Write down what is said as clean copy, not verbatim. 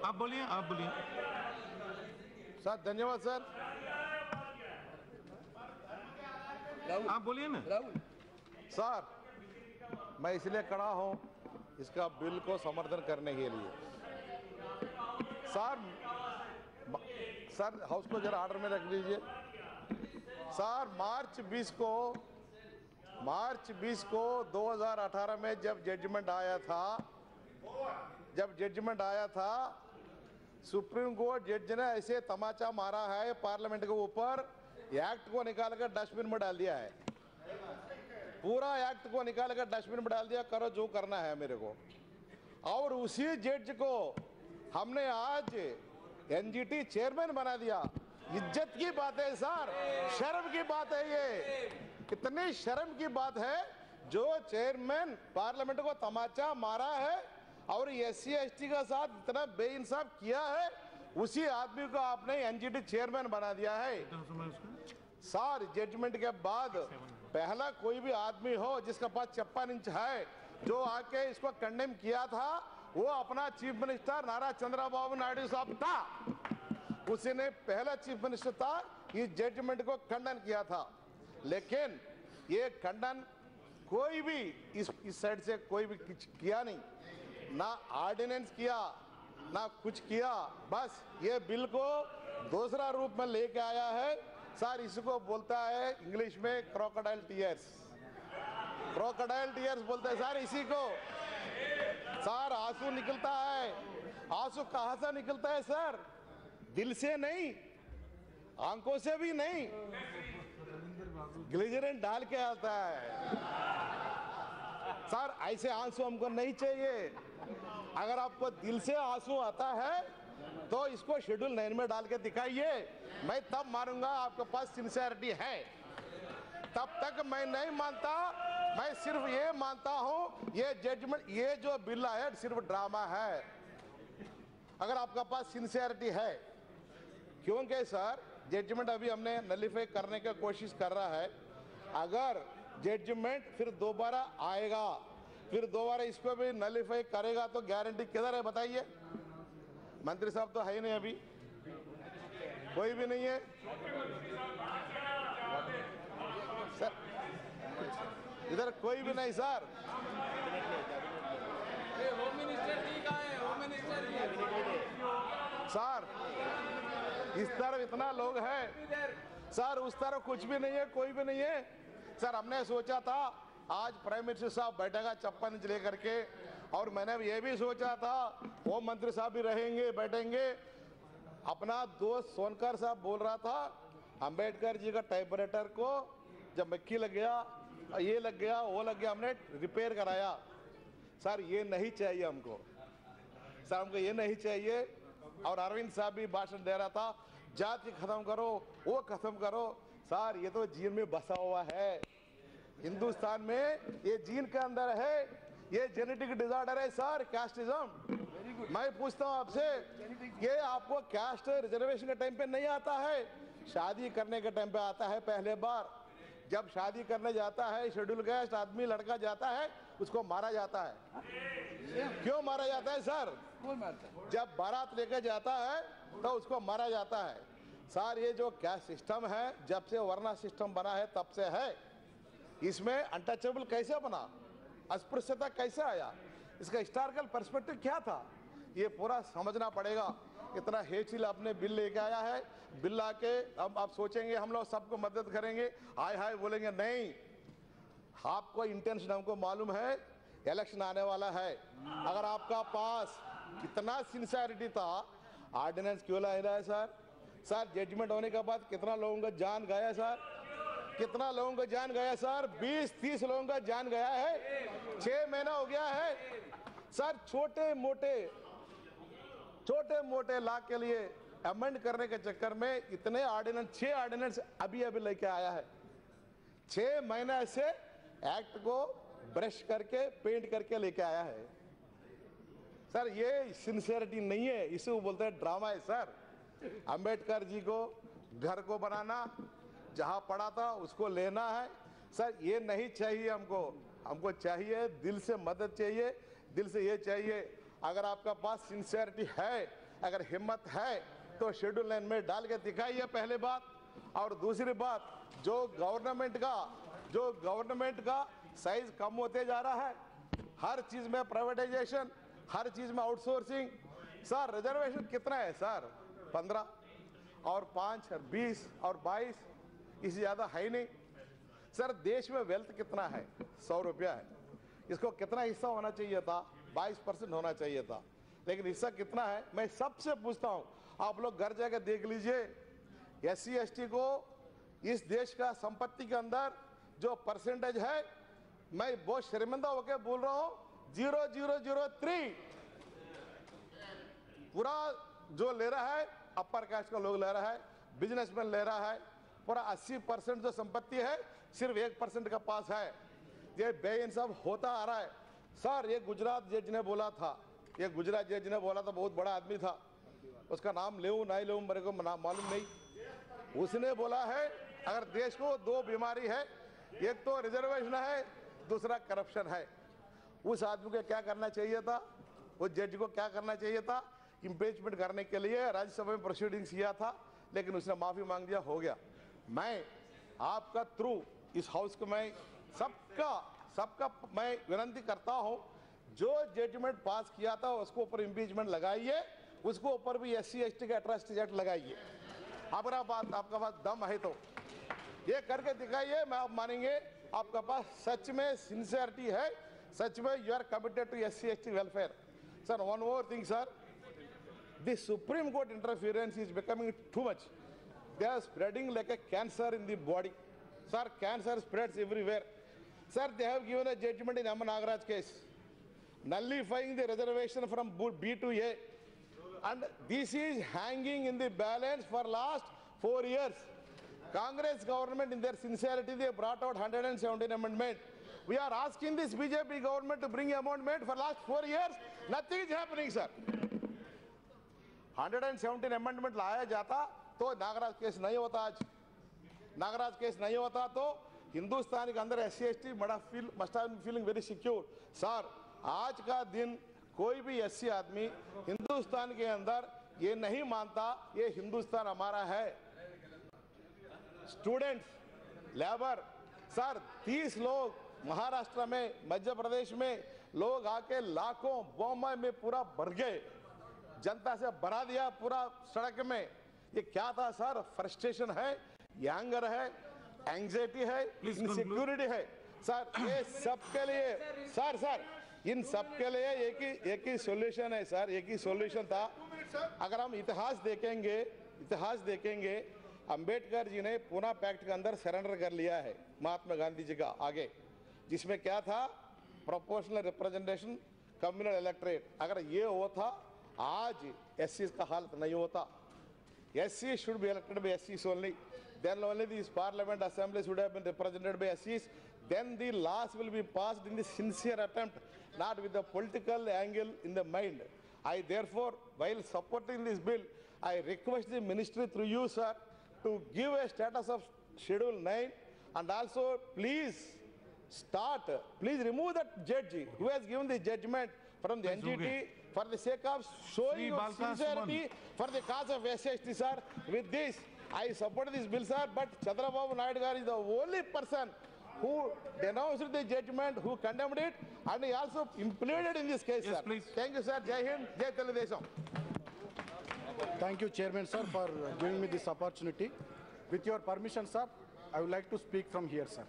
आप बोलिए, आप बोलिए सर। धन्यवाद सर। आप बोलिए ना। सर, मैं इसलिए खड़ा हूं इसका बिल को समर्थन करने के लिए। सर हाउस को जरा ऑर्डर में रख लीजिए। सर मार्च 20 को 2018 में जब जजमेंट आया था, सुप्रीम कोर्ट जज ने ऐसे तमाचा मारा है पार्लियामेंट के ऊपर, एक्ट को निकालकर डस्टबिन में डाल दिया है। पूरा एक्ट को निकालकर डस्टबिन में डाल दिया, करो जो करना है मेरे को। और उसी जज को हमने आज एनजीटी चेयरमैन बना दिया। इज्जत की बात है सर, शर्म की बात है। ये कितनी शर्म की बात है, जो चेयरमैन पार्लियामेंट को तमाचा मारा है और एससी एसटी का साथ इतना बेइंसाफ किया है, उसी आदमी को आपने एनजीटी चेयरमैन बना दिया है। सर जजमेंट के बाद पहला कोई भी आदमी हो जिसका पास 56 इंच है, जो आके इसको कंडेम किया था, वो अपना चीफ मिनिस्टर नारा चंद्रबाबू नायडू साहब था। उसी ने पहला चीफ मिनिस्टर था, इस जजमेंट को खंडन किया था। लेकिन ये खंडन कोई भी इस साइड से कोई भी किया नहीं, ना ऑर्डिनेंस किया ना कुछ किया। बस ये बिल को दूसरा रूप में लेके आया है। सर इसको बोलता है इंग्लिश में क्रोकोडाइल टीयर्स। क्रोकोडाइल टीयर्स बोलते हैं सर इसी को। सर आंसू निकलता है। आंसू कहां से निकलता है सर? दिल से नहीं, आंखों से भी नहीं, ग्लिजरीन डाल के आता है। सर ऐसे आंसू हमको नहीं चाहिए। अगर आपको दिल से आंसू आता है तो इसको शेड्यूल 9 में डाल के दिखाइए, मैं तब मानूंगा आपके पास सिंसियरिटी है। तब तक मैं नहीं मानता। मैं सिर्फ ये मानता हूं ये जजमेंट, ये जो बिल है सिर्फ ड्रामा है। अगर आपके पास सिंसियरिटी है, क्योंकि सर जजमेंट अभी हमने नलिफाई करने की कोशिश कर रहा है। अगर जजमेंट फिर दोबारा आएगा, फिर दोबारा इसको भी नलिफाई करेगा तो गारंटी किधर है बताइए? मंत्री साहब तो है ही नहीं, अभी कोई भी नहीं है सर, इधर कोई भी नहीं सर। होम मिनिस्टर जी कहाँ है? होम मिनिस्टर जी सर इस तरफ इतना लोग हैं सर, उस तरफ कुछ भी नहीं है, कोई भी नहीं है सर। हमने सोचा था आज प्राइम मिनिस्टर साहब बैठेगा 56 इंच लेकर के, और मैंने ये भी सोचा था होम मंत्री साहब भी रहेंगे, बैठेंगे। अपना दोस्त सोनकर साहब बोल रहा था अंबेडकर जी का टाइपराइटर को जब मक्खी लग गया, ये लग गया, वो लग गया, हमने रिपेयर कराया। सर ये नहीं चाहिए हमको, सर हमको ये नहीं चाहिए। और अरविंद साहब भी भाषण दे रहा था जाति खत्म करो, वो खत्म करो। सर ये तो जीन में बसा हुआ है, हिंदुस्तान में ये जीन के अंदर है, ये जेनेटिक डिसऑर्डर है सर, कास्टिज्म। मैं पूछता हूं आपसे, ये आपको कास्ट रिजर्वेशन के टाइम पे नहीं आता है, शादी करने के टाइम पे आता है पहले बार। जब शादी करने जाता है शेड्यूल कास्ट आदमी लड़का जाता है, उसको मारा जाता है। क्यों मारा जाता है सर? जब बारात लेकर जाता है तो उसको मारा जाता है। सर ये जो कास्ट सिस्टम है जब से वर्ना सिस्टम बना है तब से है। इसमें अनटचेबल कैसे बना, अस्पृश्यता कैसे आया, इसका हिस्टोरिकल पर्सपेक्टिव क्या था, ये पूरा समझना पड़ेगा। इतना हेचिल आपने बिल लेके आया है, बिल आके अब आप सोचेंगे हम लोग सबको मदद करेंगे, हाय हाय बोलेंगे, नहीं। आपको इंटेंशन हमको मालूम है, इलेक्शन आने वाला है। अगर आपका पास कितना सिंसियरिटी था, ऑर्डिनेंस क्यों लाया है सर? सर जजमेंट होने के बाद कितना लोगों का जान गया सर? कितना लोगों का जान गया सर? 20-30 लोगों का जान गया है। 6 महीना हो गया है सर। छोटे मोटे ला के लिए अमेंड करने के चक्कर में इतने ऑर्डिनेंस, 6 ऑर्डिनेंस अभी लेके आया है। 6 महीने से एक्ट को ब्रश करके पेंट करके लेके आया है सर। ये सिंसियरिटी नहीं है, इसे वो बोलते हैं ड्रामा है सर। अंबेडकर जी को घर को बनाना, जहां पड़ा था उसको लेना है सर। ये नहीं चाहिए हमको चाहिए दिल से मदद चाहिए, दिल से ये चाहिए। अगर आपका पास सिंसियरिटी है, अगर हिम्मत है तो शेड्यूल 9 में डाल के दिखाइए, पहले बात। और दूसरी बात, जो गवर्नमेंट का साइज कम होते जा रहा है, हर चीज में प्राइवेटाइजेशन, हर चीज में आउटसोर्सिंग। सर रिजर्वेशन कितना है सर? 15 और 5 और 20 और 22, इससे ज्यादा है ही नहीं। सर देश में वेल्थ कितना है? 100 रुपया है। इसको कितना हिस्सा होना चाहिए था? 22% होना चाहिए था, लेकिन हिस्सा कितना है? मैं सबसे पूछता हूं, आप लोग घर जाकर देख लीजिए, SC ST को इस देश का संपत्ति के अंदर जो परसेंटेज है, मैं बहुत शर्मिंदा होकर बोल रहा हूं, 0.003 पूरा जो ले रहा है अपर कास्ट का लोग ले रहा है, बिजनेसमैन ले रहा है। पूरा 80% जो संपत्ति है सिर्फ 1% का पास है। ये बेइंसाफ होता आ रहा है। सर ये गुजरात जज ने बोला था, बहुत बड़ा आदमी था, उसका नाम ले नहीं ले मेरे को मालूम नहीं। उसने बोला है अगर देश को 2 बीमारी है, एक तो रिजर्वेशन है, दूसरा करप्शन है। उस आदमी को क्या करना चाहिए था? उस जज को क्या करना चाहिए था? इम्पीचमेंट करने के लिए राज्यसभा में प्रोसीडिंग्स किया था, लेकिन उसने माफी मांग दिया, हो गया। मैं आपका थ्रू इस हाउस को मैं सबका मैं विनती करता हूं, जो जजमेंट पास किया था उसको ऊपर इम्पीचमेंट लगाइए, उसको ऊपर भी SC ST का एट्रॉसिटी एक्ट लगाइए। आपका पास दम है तो ये करके दिखाइए, मैं आप मानेंगे आपका पास सच में सिंसियरिटी है, सच में you are committed to SC ST welfare. Sir one more thing sir, the Supreme Court interference is becoming too much. They are spreading like a cancer in the body. Sir, cancer spreads everywhere. Sir, they have given a judgment in Aman Nagaraj case, nullifying the reservation from B to A. And this is hanging in the balance for last 4 years. Congress government, in their sincerity, they brought out 117 amendment. We are asking this BJP government to bring amendment for last 4 years. Nothing is happening, sir. 117 amendment लाया जाता तो Nagraj case नहीं होता। आज Nagraj case नहीं होता तो हिंदुस्तान के अंदर SC ST must have been feeling very secure. Sir आज का दिन कोई भी SC आदमी हिंदुस्तान के अंदर ये नहीं मानता ये हिंदुस्तान हमारा है। स्टूडेंट्स, लेबर, सर 30 लोग महाराष्ट्र में, मध्य प्रदेश में लोग आके लाखों बॉम्बे में पूरा भर गए, जनता से भरा दिया पूरा सड़क में। ये क्या था सर? फ्रस्ट्रेशन है, एंगर है, एंग्जाइटी है, इनसिक्योरिटी है। सर ये सबके लिए सर इन सबके लिए एक ही सॉल्यूशन है सर, एक ही सॉल्यूशन था। अगर हम इतिहास देखेंगे, अंबेडकर जी ने पूना पैक्ट के अंदर सरेंडर कर लिया है महात्मा गांधी जी का आगे, जिसमें क्या था? Proportional representation, communal electorate. अगर ये होता आज SCs का हालत नहीं होता। SC should be elected by SCs only. Then only this parliament assemblies would have been represented by SCs. Then the laws will be passed in the sincere attempt, not with the political angle in the mind. I therefore, while supporting this bill, I request the ministry through you, sir, to give a status of Schedule 9, and also please remove that judge who has given the judgment from the NGT for the sake of showing your sincerity for the cause of SC ST, sir. With this, I support this bill, sir, but Chandrababu Naidu Garu is the only person who denounced the judgment, who condemned it, and he also implicated in this case, Yes, sir. please. Thank you, sir. Jai Hind, Jai Telugudesam. Thank you, Chairman, sir, for giving me this opportunity. With your permission, sir, I would like to speak from here, sir.